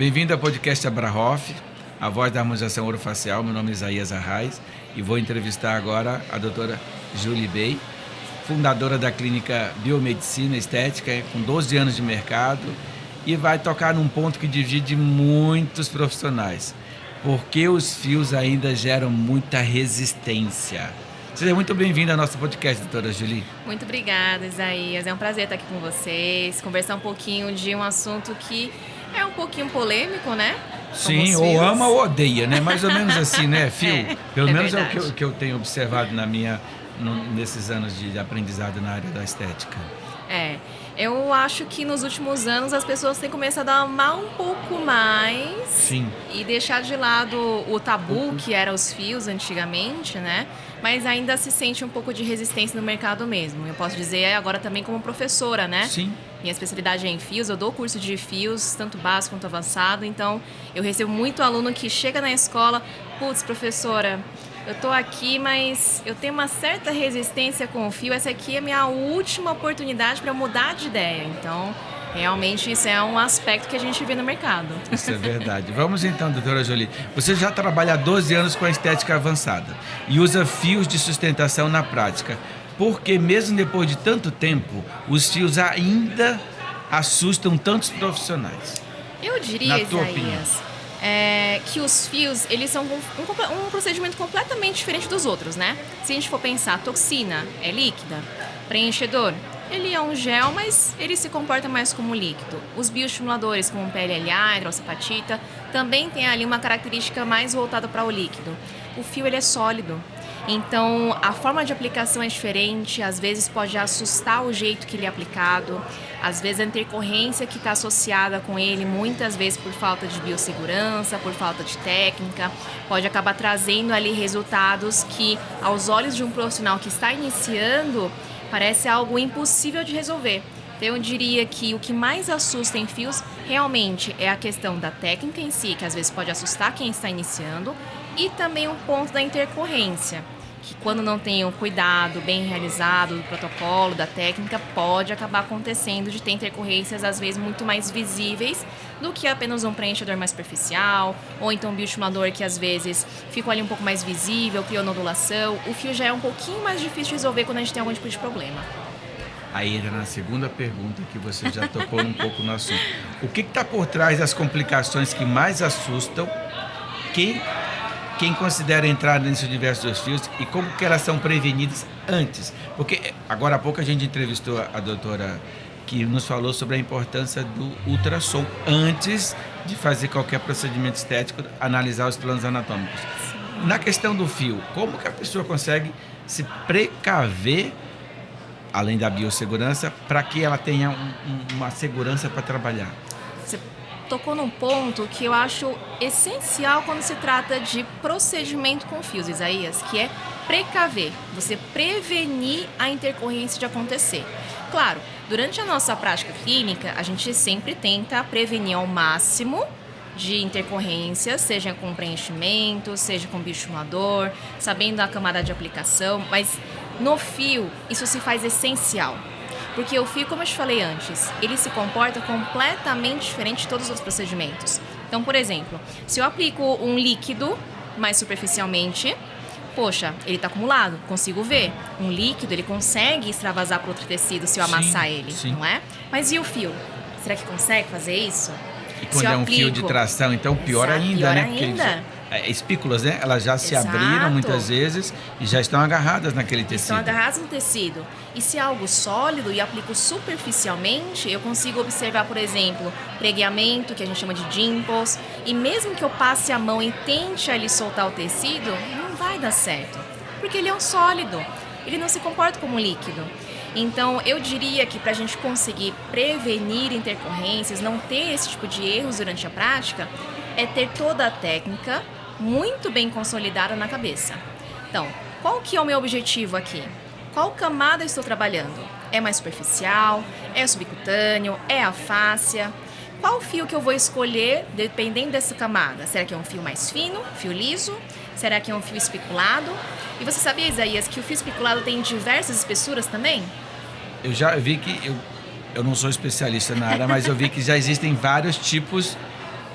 Bem-vindo ao podcast Abrahoff, a voz da harmonização orofacial. Meu nome é Isaías Arraes e vou entrevistar agora a doutora Julie Bey, fundadora da clínica Biomedicina Estética, com 12 anos de mercado, e vai tocar num ponto que divide muitos profissionais. Por que os fios ainda geram muita resistência? Seja muito bem-vinda ao nosso podcast, doutora Julie. Muito obrigada, Isaías. É um prazer estar aqui com vocês, conversar um pouquinho de um assunto que é um pouquinho polêmico, né? Sim, ou ama ou odeia, né? Mais ou menos assim, né? Fio, pelo menos verdade. é o que eu tenho observado nesses anos de aprendizado na área da estética. Eu acho que nos últimos anos as pessoas têm começado a amar um pouco mais. Sim. E deixar de lado o tabu que eram os fios antigamente, né? Mas ainda se sente um pouco de resistência no mercado mesmo. Eu posso dizer agora também como professora, né? Sim. Minha especialidade é em fios, eu dou curso de fios, tanto básico quanto avançado, então eu recebo muito aluno que chega na escola, putz, professora, eu tô aqui, mas eu tenho uma certa resistência com o fio, essa aqui é a minha última oportunidade para mudar de ideia. Então, realmente isso é um aspecto que a gente vê no mercado. Isso é verdade. Vamos então, doutora Julie. Você já trabalha há 12 anos com a estética avançada e usa fios de sustentação na prática. Porque mesmo depois de tanto tempo, os fios ainda assustam tantos profissionais? Eu diria, na tua Isaías, opinião, que os fios, eles são um procedimento completamente diferente dos outros, né? Se a gente for pensar, toxina é líquida, preenchedor, ele é um gel, mas ele se comporta mais como líquido. Os bioestimuladores, como PLLA, hidroxapatita, também tem ali uma característica mais voltada para o líquido. O fio, ele é sólido. Então, a forma de aplicação é diferente, às vezes pode assustar o jeito que ele é aplicado, às vezes a intercorrência que está associada com ele, muitas vezes por falta de biossegurança, por falta de técnica, pode acabar trazendo ali resultados que, aos olhos de um profissional que está iniciando, parece algo impossível de resolver. Então, eu diria que o que mais assusta em fios realmente é a questão da técnica em si, que às vezes pode assustar quem está iniciando, e também o ponto da intercorrência, que quando não tem o cuidado bem realizado do protocolo, da técnica, pode acabar acontecendo de ter intercorrências às vezes muito mais visíveis do que apenas um preenchedor mais superficial, ou então um bioestimulador que às vezes fica ali um pouco mais visível, cria nodulação. O fio já é um pouquinho mais difícil de resolver quando a gente tem algum tipo de problema. Aí entra na segunda pergunta que você já tocou um pouco no assunto. O que está por trás das complicações que mais assustam quem considera entrar nesse universo dos fios e como que elas são prevenidas antes? Porque agora há pouco a gente entrevistou a doutora que nos falou sobre a importância do ultrassom antes de fazer qualquer procedimento estético, analisar os planos anatômicos. Sim. Na questão do fio, como que a pessoa consegue se precaver, além da biossegurança, para que ela tenha uma segurança para trabalhar? Você tocou num ponto que eu acho essencial quando se trata de procedimento com fios, Isaías, que é precaver, você prevenir a intercorrência de acontecer. Claro, durante a nossa prática clínica, a gente sempre tenta prevenir ao máximo de intercorrências, seja com preenchimento, seja com bioestimulador, sabendo a camada de aplicação, mas no fio isso se faz essencial. Porque o fio, como eu te falei antes, ele se comporta completamente diferente de todos os outros procedimentos. Então, por exemplo, se eu aplico um líquido mais superficialmente, poxa, ele está acumulado, consigo ver. Um líquido, ele consegue extravasar para outro tecido se eu amassar ele, não é? Mas e o fio? Será que consegue fazer isso? E quando é um fio de tração, então pior ainda, né? Ainda. Espículas, né? Elas já se abriram muitas vezes e já estão agarradas naquele tecido. Estão agarradas no tecido. E se é algo sólido e aplico superficialmente, eu consigo observar, por exemplo, pregueamento, que a gente chama de dimples. E mesmo que eu passe a mão e tente ali soltar o tecido, não vai dar certo. Porque ele é um sólido. Ele não se comporta como um líquido. Então, eu diria que para a gente conseguir prevenir intercorrências, não ter esse tipo de erros durante a prática, é ter toda a técnica muito bem consolidada na cabeça. Então, qual que é o meu objetivo aqui? Qual camada eu estou trabalhando? É mais superficial? É subcutâneo? É a fáscia? Qual fio que eu vou escolher dependendo dessa camada? Será que é um fio mais fino, fio liso? Será que é um fio especulado? E você sabia, Isaías, que o fio especulado tem diversas espessuras também? Eu já vi que, eu não sou especialista na área, mas eu vi que já existem vários tipos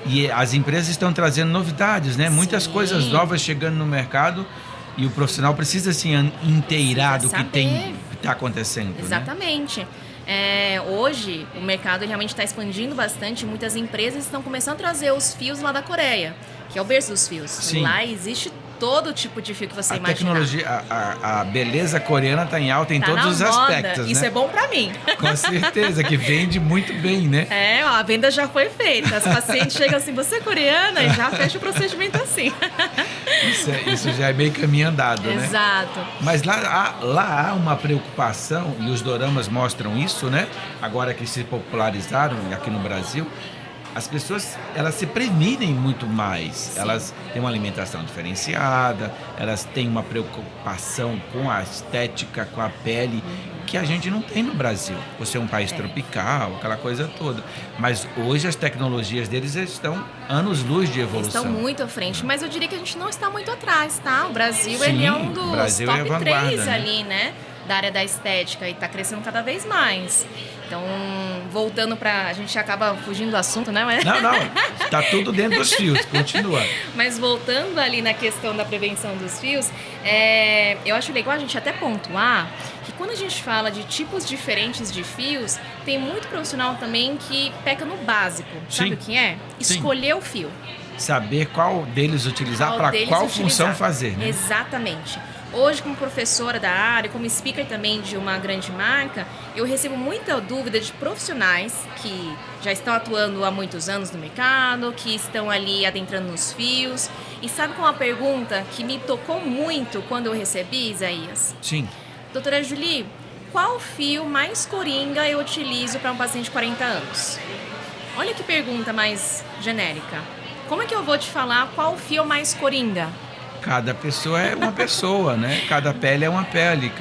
E as empresas estão trazendo novidades, né? Muitas Sim. coisas novas chegando no mercado e o profissional precisa se inteirar do que está acontecendo. Exatamente. Né? Hoje, o mercado realmente está expandindo bastante. Muitas empresas estão começando a trazer os fios lá da Coreia, que é o berço dos fios. Sim. Lá existe todo tipo de fio que você imaginar. Tecnologia, a beleza coreana está em alta em todos os aspectos, Isso né? é bom para mim. Com certeza, que vende muito bem, né? A venda já foi feita. As pacientes chegam assim, você é coreana? E já fecha o procedimento assim. Isso já é meio caminho andado, né? Exato. Mas lá há uma preocupação, e os doramas mostram isso, né? Agora que se popularizaram aqui no Brasil, as pessoas, elas se previnem muito mais. Sim. Elas têm uma alimentação diferenciada, elas têm uma preocupação com a estética, com a pele, que a gente não tem no Brasil. Você é um país tropical, aquela coisa toda. Mas hoje as tecnologias deles estão anos-luz de evolução. Estão muito à frente, mas eu diria que a gente não está muito atrás, tá? O Brasil, ele é um dos top 3 ali, né? Da área da estética, e está crescendo cada vez mais. Então, voltando para... A gente acaba fugindo do assunto, né? Mas... Não, está tudo dentro dos fios, continua. Mas voltando ali na questão da prevenção dos fios, eu acho legal a gente até pontuar que quando a gente fala de tipos diferentes de fios, tem muito profissional também que peca no básico. Sabe o que é? Escolher o fio. Saber qual deles utilizar para qual função fazer, né? Exatamente. Hoje, como professora da área, como speaker também de uma grande marca, eu recebo muita dúvida de profissionais que já estão atuando há muitos anos no mercado, que estão ali adentrando nos fios. E sabe qual é uma pergunta que me tocou muito quando eu recebi, Isaías? Sim. Doutora Julie, qual fio mais coringa eu utilizo para um paciente de 40 anos? Olha que pergunta mais genérica. Como é que eu vou te falar qual fio mais coringa? Cada pessoa é uma pessoa, né? Cada pele é uma pele,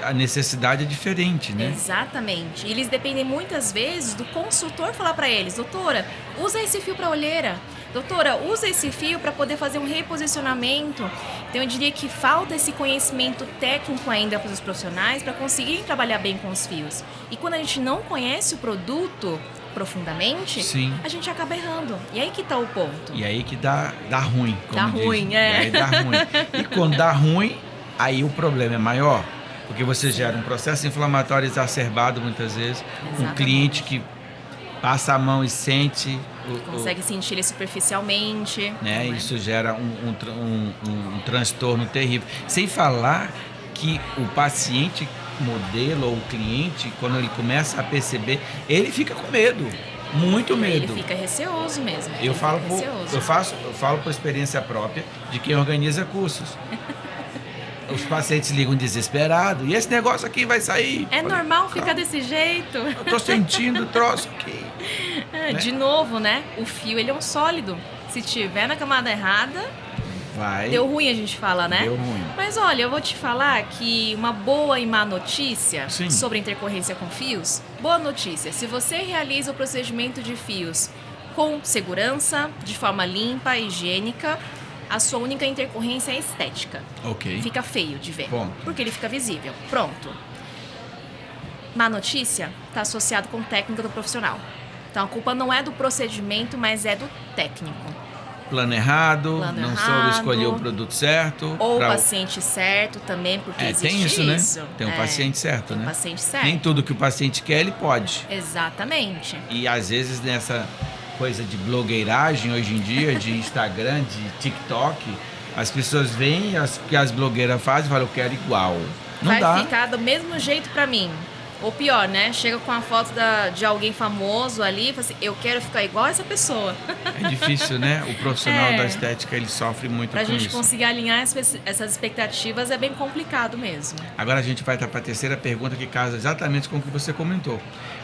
a necessidade é diferente, né? Exatamente. E eles dependem muitas vezes do consultor falar para eles: doutora, usa esse fio para olheira. Doutora, usa esse fio para poder fazer um reposicionamento. Então, eu diria que falta esse conhecimento técnico ainda para os profissionais para conseguirem trabalhar bem com os fios. E quando a gente não conhece o produto profundamente, sim, a gente acaba errando. E aí que tá o ponto. E aí que dá ruim, como dá diz. ruim, E aí dá ruim. E quando dá ruim, aí o problema é maior. Porque você gera um processo inflamatório exacerbado muitas vezes. Exatamente. Um cliente que passa a mão e sente... Consegue sentir ele superficialmente. Né? Isso gera um transtorno terrível. Sem falar que o paciente modelo ou o cliente, quando ele começa a perceber, ele fica com medo, muito medo. Ele fica receoso mesmo. Eu falo por experiência própria de quem organiza cursos. Os pacientes ligam desesperados. E esse negócio aqui vai sair? É normal ficar desse jeito? Eu tô sentindo o troço aqui. De novo, né? O fio, ele é um sólido. Se tiver na camada errada... Deu ruim, a gente fala, né? Deu ruim. Mas olha, eu vou te falar que uma boa e má notícia Sim. sobre intercorrência com fios. Boa notícia, se você realiza o procedimento de fios com segurança, de forma limpa, higiênica, a sua única intercorrência é estética. Ok. Fica feio de ver. Ponto. Porque ele fica visível. Pronto. Má notícia está associado com técnica do profissional. Então a culpa não é do procedimento, mas é do técnico. Plano errado, não soube escolher o produto certo. Ou o paciente certo também, porque existe tem isso. Né? Tem o paciente certo, né? Paciente certo. Nem tudo que o paciente quer, ele pode. Exatamente. E às vezes nessa coisa de blogueiragem hoje em dia, de Instagram, de TikTok, as pessoas veem que as blogueiras fazem e falam, eu quero igual. Não dá. Vai ficar do mesmo jeito pra mim. Ou pior, né? Chega com a foto de alguém famoso ali e fala assim, eu quero ficar igual essa pessoa. É difícil, né? O profissional da estética, ele sofre muito com isso. Pra gente conseguir alinhar essas expectativas é bem complicado mesmo. Agora a gente vai para a terceira pergunta que casa exatamente com o que você comentou.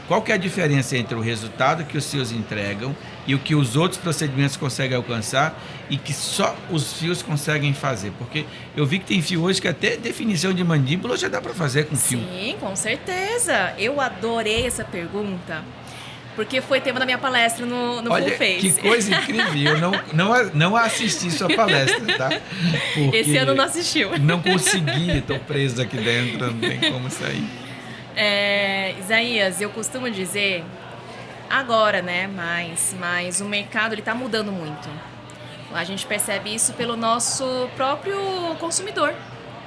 Qual que é a diferença entre o resultado que os fios entregam e o que os outros procedimentos conseguem alcançar e que só os fios conseguem fazer? Porque eu vi que tem fio hoje que até definição de mandíbula já dá para fazer com fio. Sim, com certeza. Eu adorei essa pergunta, porque foi tema da minha palestra no Olha, Full Face. que coisa incrível. Eu não assisti sua palestra, tá? Porque esse ano não assistiu. Não consegui, estou preso aqui dentro, não tem como sair. Isaías, eu costumo dizer, agora, né? Mas o mercado ele tá mudando muito. A gente percebe isso pelo nosso próprio consumidor,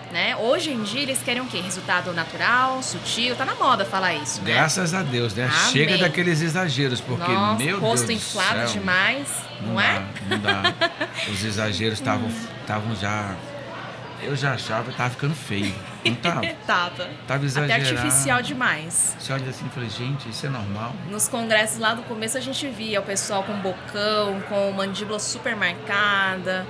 né? Hoje em dia eles querem o quê? Resultado natural, sutil, tá na moda falar isso, né? Graças a Deus, né? Amém. Chega daqueles exageros, porque, Nossa, meu rosto Deus inflado do céu, demais, não é? Não dá. Os exageros estavam já... Eu já achava que tava ficando feio. Não tava? Tava. Tava Até exagerado. artificial demais. Você olha assim e fala, gente, isso é normal? Nos congressos lá do começo a gente via o pessoal com bocão, com mandíbula super marcada.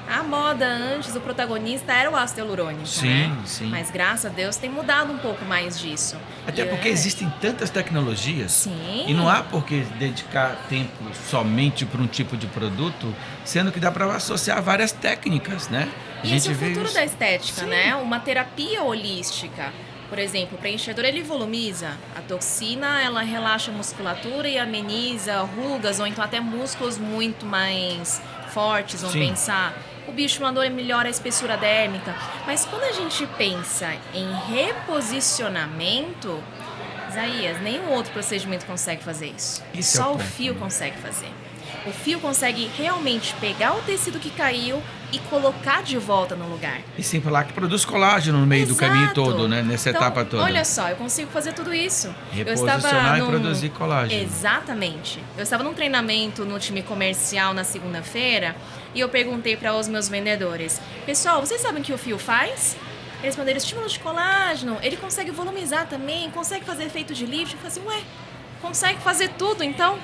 A moda antes, o protagonista era o ácido hialurônico, Sim, né? sim. Mas graças a Deus tem mudado um pouco mais disso. Até E porque existem tantas tecnologias. Sim. E não há por que dedicar tempo somente para um tipo de produto, sendo que dá para associar várias técnicas, né? E esse é o vê futuro isso. da estética, Sim. né? Uma terapia holística. Por exemplo, o preenchedor ele volumiza. A toxina ela relaxa a musculatura e ameniza rugas ou então até músculos muito mais fortes, vamos Sim. pensar. O bioestimulador melhora a espessura dérmica. Mas quando a gente pensa em reposicionamento, Isaías, nenhum outro procedimento consegue fazer isso. Esse é Só o o ponto, fio né? consegue fazer. O fio consegue realmente pegar o tecido que caiu e colocar de volta no lugar. E sem falar que produz colágeno no meio do Exato. caminho todo, né? Nessa Então, etapa toda. Olha só, eu consigo fazer tudo isso. Reposicionar e produzir colágeno. Exatamente. Eu estava num treinamento no time comercial na segunda-feira e eu perguntei para os meus vendedores: pessoal, vocês sabem o que o fio faz? Eles responderam: estímulo de colágeno, ele consegue volumizar também, consegue fazer efeito de lift. Eu falei assim: ué, consegue fazer tudo então?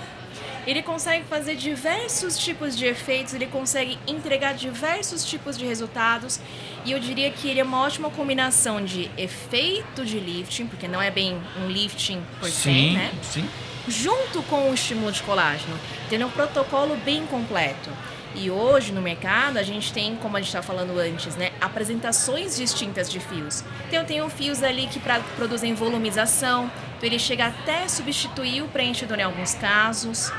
Ele consegue fazer diversos tipos de efeitos, ele consegue entregar diversos tipos de resultados e eu diria que ele é uma ótima combinação de efeito de lifting, porque não é bem um lifting por se, Sim, né? sim. Junto com o estímulo de colágeno, tendo um protocolo bem completo. E hoje no mercado a gente tem, como a gente estava falando antes, né, apresentações distintas de fios. Então eu tenho fios ali que produzem volumização, então ele chega até substituir o preenchedor em alguns casos.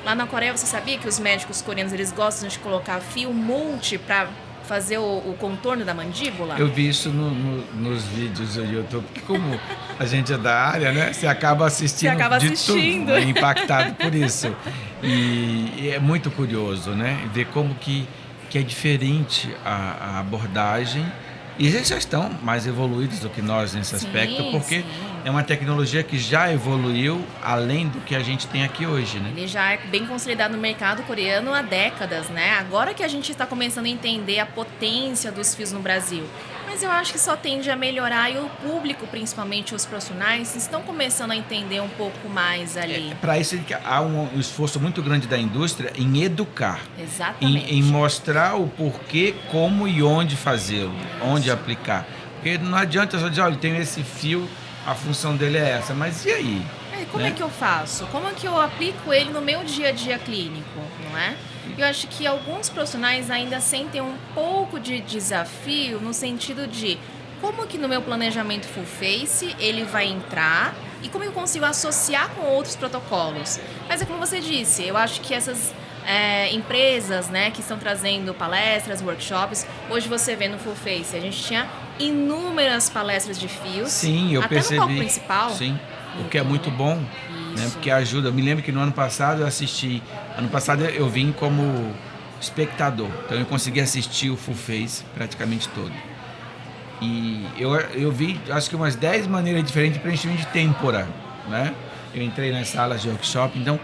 Lá na Coreia, você sabia que os médicos coreanos eles gostam de colocar fio multi para fazer o contorno da mandíbula? Eu vi isso nos vídeos do YouTube, porque como a gente é da área, né? Você acaba assistindo, Você acaba de assistindo. tudo, né? Impactado por isso. E é muito curioso, né? Ver como que é diferente a abordagem. E eles já estão mais evoluídos do que nós nesse Sim, aspecto, porque sim. é uma tecnologia que já evoluiu além do que a gente tem aqui hoje, né? Ele já é bem consolidado no mercado coreano há décadas, né? Agora que a gente está começando a entender a potência dos fios no Brasil. Mas eu acho que só tende a melhorar e o público, principalmente os profissionais, estão começando a entender um pouco mais ali. Para isso há um esforço muito grande da indústria em educar. Exatamente. Em mostrar o porquê, como e onde fazê-lo, onde aplicar. Porque não adianta só dizer, olha, tem esse fio, a função dele é essa, mas e aí? Como né? é que eu faço? Como é que eu aplico ele no meu dia a dia clínico, não é? Eu acho que alguns profissionais ainda sentem um pouco de desafio no sentido de como que no meu planejamento full face ele vai entrar e como eu consigo associar com outros protocolos. Mas é como você disse, eu acho que essas empresas, né, que estão trazendo palestras, workshops, hoje você vê no full face, a gente tinha inúmeras palestras de fios. Sim, eu até percebi. no palco principal. Sim, o que é muito bom, né, porque ajuda. Eu me lembro que no ano passado eu assisti, ano passado eu vim como espectador, então eu consegui assistir o full face praticamente todo. E eu vi, acho que umas 10 maneiras diferentes de preenchimento de têmpora, né? Eu entrei nas salas de workshop, então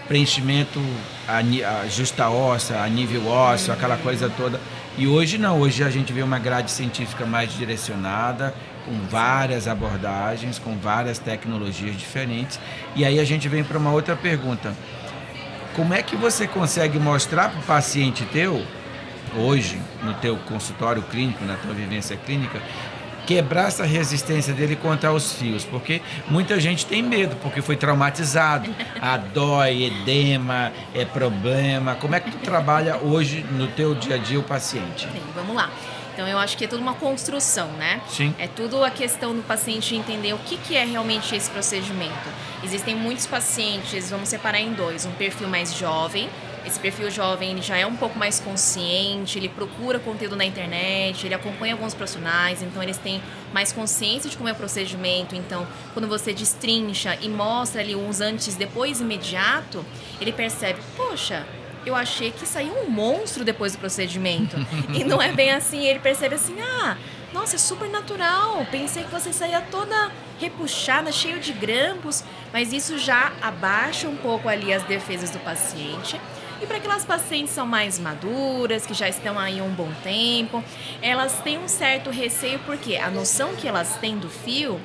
preenchimento a justa óssea, a nível ósseo, aquela coisa toda. E hoje não, hoje a gente vê uma grade científica mais direcionada, com várias abordagens, com várias tecnologias diferentes. E aí a gente vem para uma outra pergunta. Como é que você consegue mostrar para o paciente teu, hoje, no teu consultório clínico, na tua vivência clínica, quebrar essa resistência dele contra os fios? Porque muita gente tem medo, porque foi traumatizado. Dói, edema, é problema. Como é que tu trabalha hoje no teu dia a dia o paciente? Bem, vamos lá. Então, eu acho que é tudo uma construção, né? Sim. É tudo a questão do paciente entender o que é realmente esse procedimento. Existem muitos pacientes, vamos separar em dois. Um perfil mais jovem, esse perfil jovem ele já é um pouco mais consciente, ele procura conteúdo na internet, ele acompanha alguns profissionais, então eles têm mais consciência de como é o procedimento. Então, quando você destrincha e mostra ali uns antes e depois imediato, ele percebe, poxa, eu achei que saiu um monstro depois do procedimento. E não é bem assim, ele percebe assim, nossa, é super natural, pensei que você saía toda repuxada, cheio de grampos, mas isso já abaixa um pouco ali as defesas do paciente. E para aquelas pacientes que são mais maduras, que já estão aí há um bom tempo, elas têm um certo receio, porque a noção que elas têm do fio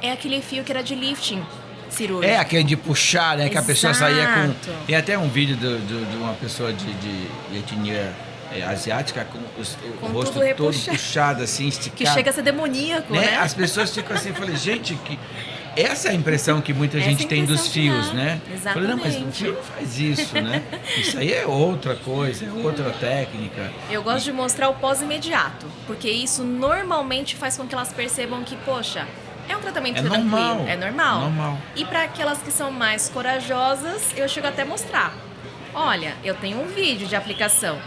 é aquele fio que era de lifting cirúrgico. É aquele de puxar, né? Que a pessoa saía com... Exato. Tem até um vídeo de uma pessoa de etnia asiática com o rosto tudo todo repuxado. puxado, assim, esticado. Que chega a ser demoníaco, né? As pessoas ficam assim, eu falei, gente, que... essa é a impressão que muita Essa gente tem dos impressão que fios, dá. né? Exatamente. Falei, não, mas o fio não faz isso, né? Isso aí é outra coisa, é outra técnica. Eu gosto de mostrar o pós-imediato, porque isso normalmente faz com que elas percebam que, poxa, é um tratamento tranquilo, normal, é normal. normal. E para aquelas que são mais corajosas, eu chego até a mostrar. Olha, eu tenho um vídeo de aplicação.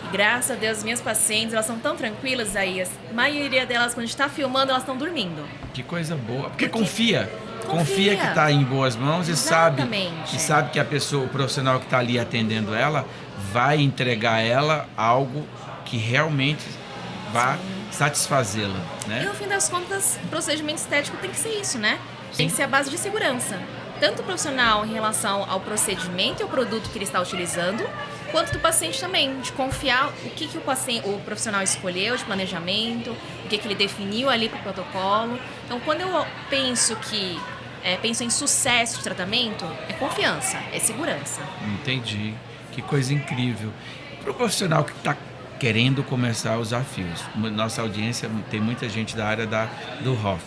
E graças a Deus, minhas pacientes, elas são tão tranquilas aí. A maioria delas, quando a gente está filmando, elas estão dormindo. Que coisa boa. Porque Confia. confia que está em boas mãos e sabe Exatamente. que a pessoa, o profissional que está ali atendendo ela, vai entregar a ela algo que realmente vai satisfazê-la, E né? no fim das contas, o procedimento estético tem que ser isso, né? Tem que ser a base de segurança. Tanto o profissional em relação ao procedimento e ao produto que ele está utilizando, quanto do paciente também, de confiar o que o profissional escolheu de planejamento, o que ele definiu ali para o protocolo. Então, quando eu penso penso em sucesso de tratamento, é confiança, é segurança. Entendi. Que coisa incrível. Para o profissional que está querendo começar a usar fios, nossa audiência tem muita gente da área do ROF,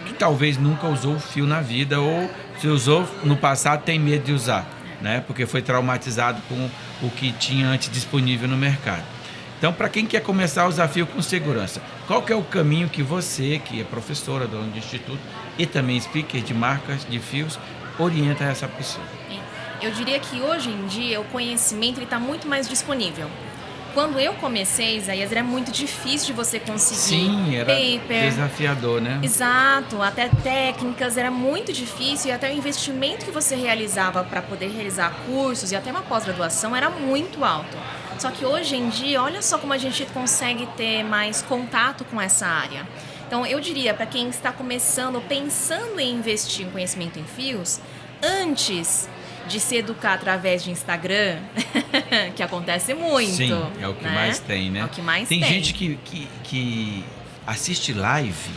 que talvez nunca usou fio na vida ou se usou no passado tem medo de usar, né? Porque foi traumatizado com o que tinha antes disponível no mercado. Então, para quem quer começar a usar fio com segurança, qual que é o caminho que você, que é professora do instituto e também speaker de marcas de fios, orienta essa pessoa? Eu diria que hoje em dia o conhecimento está muito mais disponível. Quando eu comecei, Isaías, era muito difícil de você conseguir Sim, era paper. desafiador, né? Exato, até técnicas, era muito difícil e até o investimento que você realizava para poder realizar cursos e até uma pós-graduação era muito alto. Só que hoje em dia, olha só como a gente consegue ter mais contato com essa área. Então, eu diria, para quem está começando, pensando em investir em conhecimento em fios, antes de se educar através de Instagram, que acontece muito. Sim, é o que mais tem, né? É o que mais tem. tem. Tem gente que assiste live,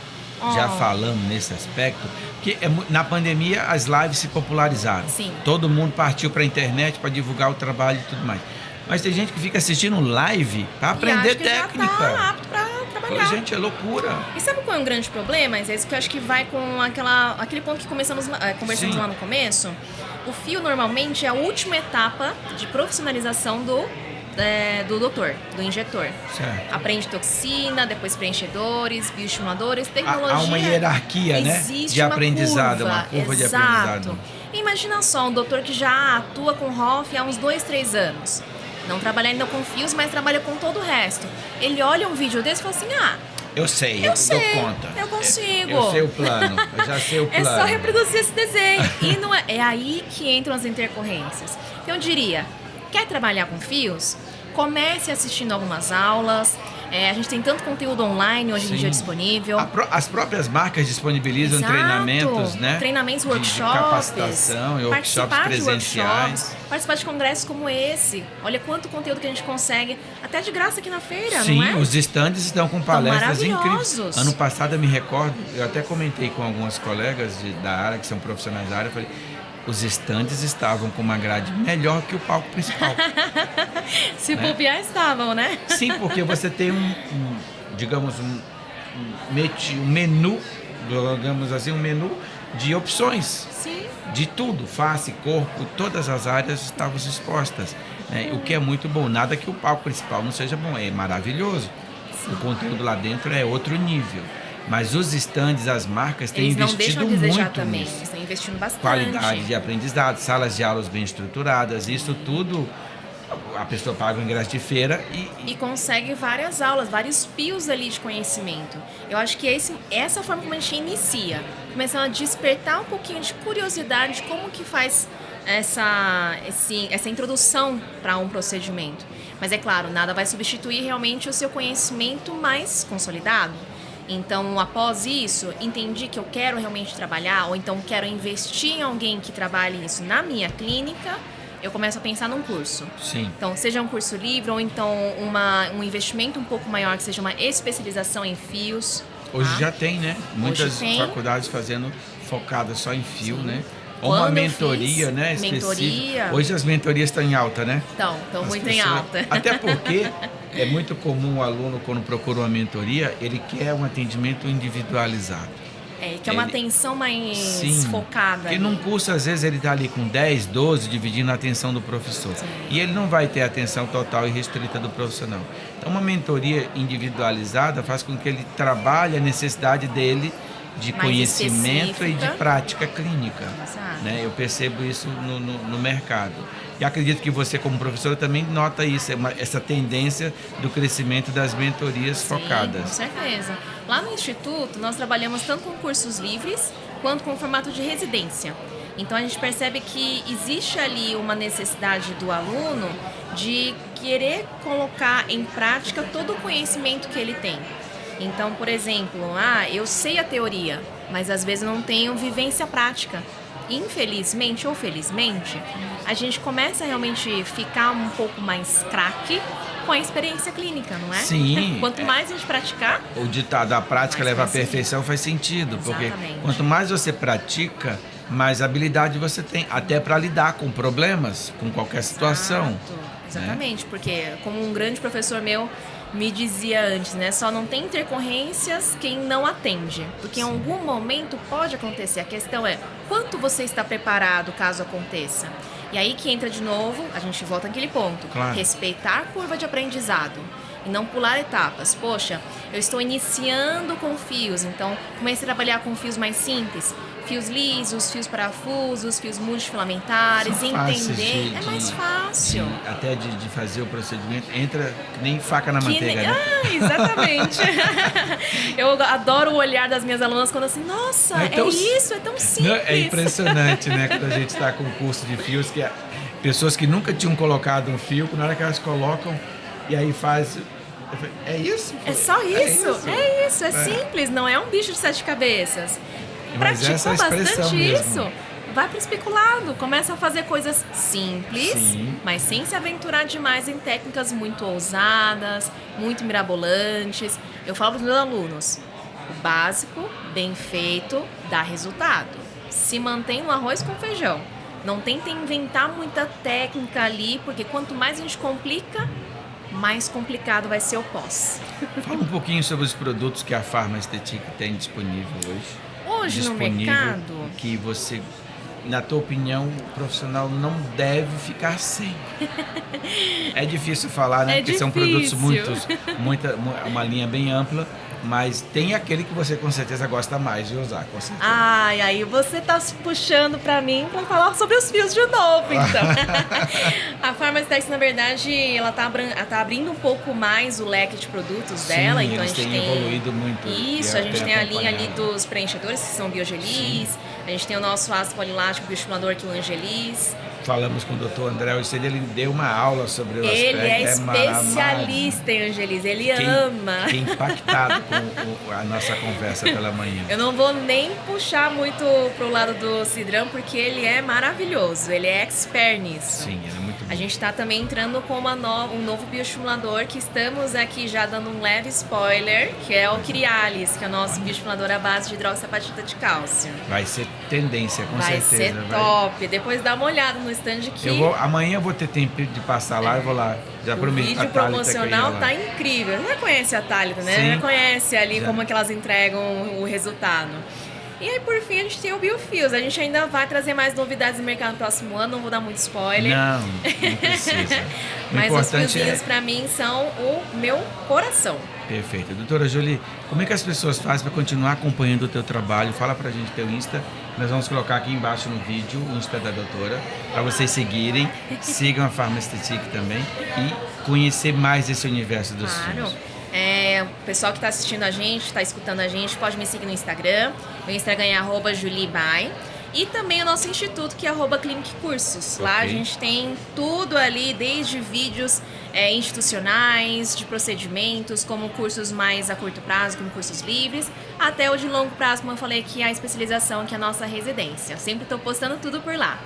já falando nesse aspecto, porque na pandemia as lives se popularizaram. Sim. Todo mundo partiu para a internet para divulgar o trabalho e tudo mais. Mas tem gente que fica assistindo live para aprender técnica. Já tá apto para trabalhar. Falei, gente, é loucura. E sabe qual é um grande problema? É isso que eu acho que vai com aquele ponto que conversamos Sim. lá no começo. O fio normalmente é a última etapa de profissionalização do doutor, do injetor. Certo. Aprende toxina, depois preenchedores, bioestimuladores, tecnologia. Há uma hierarquia, né? Existe De aprendizado, uma curva de Exato. aprendizado. Imagina só, um doutor que já atua com ROF há uns 2, 3 anos. Não trabalha ainda com fios, mas trabalha com todo o resto. Ele olha um vídeo desse e fala assim, Eu sei, eu dou sei, conta. eu consigo. Eu sei o plano, eu já sei o É plano. só reproduzir esse desenho. E não é aí que entram as intercorrências. Então eu diria, quer trabalhar com fios? Comece assistindo algumas aulas. A gente tem tanto conteúdo online hoje em dia disponível. As próprias marcas disponibilizam Exato. treinamentos, né? Treinamentos, de workshops. capacitação e workshops participar de presenciais. workshops, participar de congressos como esse. Olha quanto conteúdo que a gente consegue, até de graça aqui na feira, Sim, não é? os estandes estão com palestras incríveis. maravilhosos. Ano passado eu me recordo, eu até comentei com algumas colegas da área, que são profissionais da área, eu falei, os estandes estavam com uma grade melhor que o palco principal. Se bobear, estavam, né? Sim, porque você tem um menu, digamos assim, um menu de opções. Sim. De tudo, face, corpo, todas as áreas estavam expostas, né? O que é muito bom, nada que o palco principal não seja bom, é maravilhoso. Sim. O conteúdo lá dentro é outro nível. Mas os estandes, as marcas têm Eles não investido deixam a desejar muito também. nisso. Eles estão investindo bastante. Qualidade de aprendizado, salas de aulas bem estruturadas, isso tudo a pessoa paga o ingresso de feira E consegue várias aulas, vários pios ali de conhecimento. Eu acho que essa forma como a gente inicia, começando a despertar um pouquinho de curiosidade de como que faz essa introdução para um procedimento. Mas é claro, nada vai substituir realmente o seu conhecimento mais consolidado. Então, após isso, entendi que eu quero realmente trabalhar, ou então quero investir em alguém que trabalhe isso na minha clínica, eu começo a pensar num curso. Sim. Então, seja um curso livre ou então um investimento um pouco maior, que seja uma especialização em fios. Hoje já tem, né? Muitas tem. faculdades fazendo focada só em fio, Sim. né? Ou uma Quando eu mentoria, fiz né? mentoria- Específica. Hoje as mentorias estão em alta, né? Estão As muito em pessoas- alta. Até porque é muito comum o aluno, quando procura uma mentoria, ele quer um atendimento individualizado. Que é uma Ele- atenção mais Sim, focada. porque ali. num curso, às vezes, ele está ali com 10, 12, dividindo a atenção do professor. Sim. E ele não vai ter a atenção total e restrita do profissional. Então, uma mentoria individualizada faz com que ele trabalhe a necessidade dele de Mais conhecimento e de específica. prática clínica. Exato. Né? Eu percebo isso no mercado. E acredito que você, como professora, também nota isso, essa tendência do crescimento das mentorias Sim, focadas. com certeza. Lá no Instituto, nós trabalhamos tanto com cursos livres quanto com formato de residência. Então, a gente percebe que existe ali uma necessidade do aluno de querer colocar em prática todo o conhecimento que ele tem. Então, por exemplo, eu sei a teoria, mas às vezes não tenho vivência prática. Infelizmente ou felizmente, a gente começa a realmente ficar um pouco mais craque com a experiência clínica, não é? Sim. Quanto mais a gente praticar, O ditado, a prática Mais leva à faz sentido. perfeição, faz sentido. Porque Exatamente. quanto mais você pratica, mais habilidade você tem, até para lidar com problemas, com qualquer situação. Exatamente, porque como um grande professor meu me dizia antes, né? Só não tem intercorrências quem não atende. Porque em algum momento pode acontecer. A questão é quanto você está preparado caso aconteça. E aí que entra de novo, a gente volta naquele ponto. Claro. Respeitar a curva de aprendizado. E não pular etapas. Poxa, eu estou iniciando com fios, então comecei a trabalhar com fios mais simples. Fios lisos, fios parafusos, fios multifilamentares, São fáceis entender é mais fácil. Sim, até de fazer o procedimento, entra que nem faca na Que manteiga, nem- né? Exatamente. Eu adoro o olhar das minhas alunas quando assim, nossa, É tão isso, é tão simples. Não, é impressionante, né? Quando a gente está com um curso de fios, que pessoas que nunca tinham colocado um fio, na hora que elas colocam, e aí faz... eu falei, é isso? É só isso, é É. simples, não é um bicho de 7 cabeças. Mas essa é a Praticou expressão bastante mesmo. isso. Vai para especulado, começa a fazer coisas simples, Sim. mas sem se aventurar demais em técnicas muito ousadas, muito mirabolantes. Eu falo para os meus alunos, o básico, bem feito, dá resultado. Se mantém no arroz com feijão. Não tenta inventar muita técnica ali, porque quanto mais a gente complica, mais complicado vai ser o pós. Fala um pouquinho sobre os produtos que a Pharma Estética tem disponível hoje. Hoje no mercado, que você, na tua opinião, o profissional não deve ficar sem. É difícil falar, né? É Porque são produtos difícil. uma linha bem ampla, mas tem aquele que você com certeza gosta mais de usar, com certeza. ai, aí você tá se puxando pra mim pra falar sobre os fios de novo, então. A Pharmastex, na verdade, ela tá abrindo um pouco mais o leque de produtos dela. Sim, Então eles a gente têm tem evoluído muito. Isso, e a gente eu tem a tenho linha ali acompanhado. dos preenchedores, que são biogelis. A gente tem o nosso ácido polilático bioestimulador, que é o Angelis. Falamos com o Dr. André hoje cedo, ele deu uma aula sobre o Ele é aspecto. especialista em Angelis, ele Fiquei- ama. Fiquei impactado com a nossa conversa pela manhã. Eu não vou nem puxar muito pro lado do Cidrão, porque ele é maravilhoso, ele é expert nisso. Sim, ele é muito bom. A gente está também entrando com um novo bioestimulador, que estamos aqui já dando um leve spoiler, que é o Crialis, que é o nosso bioestimulador à base de hidroxiapatita de cálcio. Vai ser tendência, com Vai certeza. ser top. Depois dá uma olhada no stand aqui. Amanhã eu vou ter tempo de passar lá, eu vou lá. Já O prometo. vídeo a Thalita promocional que eu tá ia lá. incrível. Você já conhece a Thalita, né? Sim. Já conhece ali Já. como é que elas entregam o resultado. E aí, por fim, a gente tem o Biofios. A gente ainda vai trazer mais novidades no mercado no próximo ano, não vou dar muito spoiler. Não precisa. Mas os fiozinhos, pra mim, são o meu coração. Perfeito. Doutora Jolie, como é que as pessoas fazem para continuar acompanhando o teu trabalho? Fala pra gente teu Insta. Nós vamos colocar aqui embaixo no vídeo o Insta da doutora, para vocês seguirem. Sigam a Farmacêutica também e conhecer mais esse universo dos filhos. O pessoal que está assistindo a gente, está escutando a gente, pode me seguir no Instagram. Meu Instagram é @juliebai. E também o nosso instituto, que é @cliniccursos. Lá a gente tem tudo ali, desde vídeos institucionais, de procedimentos, como cursos mais a curto prazo, como cursos livres, até o de longo prazo, como eu falei, que é a especialização, que é a nossa residência. Eu sempre estou postando tudo por lá.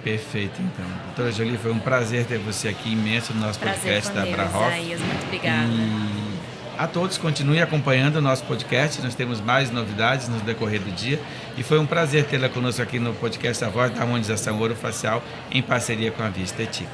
Perfeito, então. Doutora Jolie, foi um prazer ter você aqui imenso no nosso podcast da Abrahof. Muito obrigada. A todos, continue acompanhando o nosso podcast. Nós temos mais novidades no decorrer do dia. E foi um prazer tê-la conosco aqui no podcast A Voz da Harmonização Orofacial, em parceria com a Vista Etique.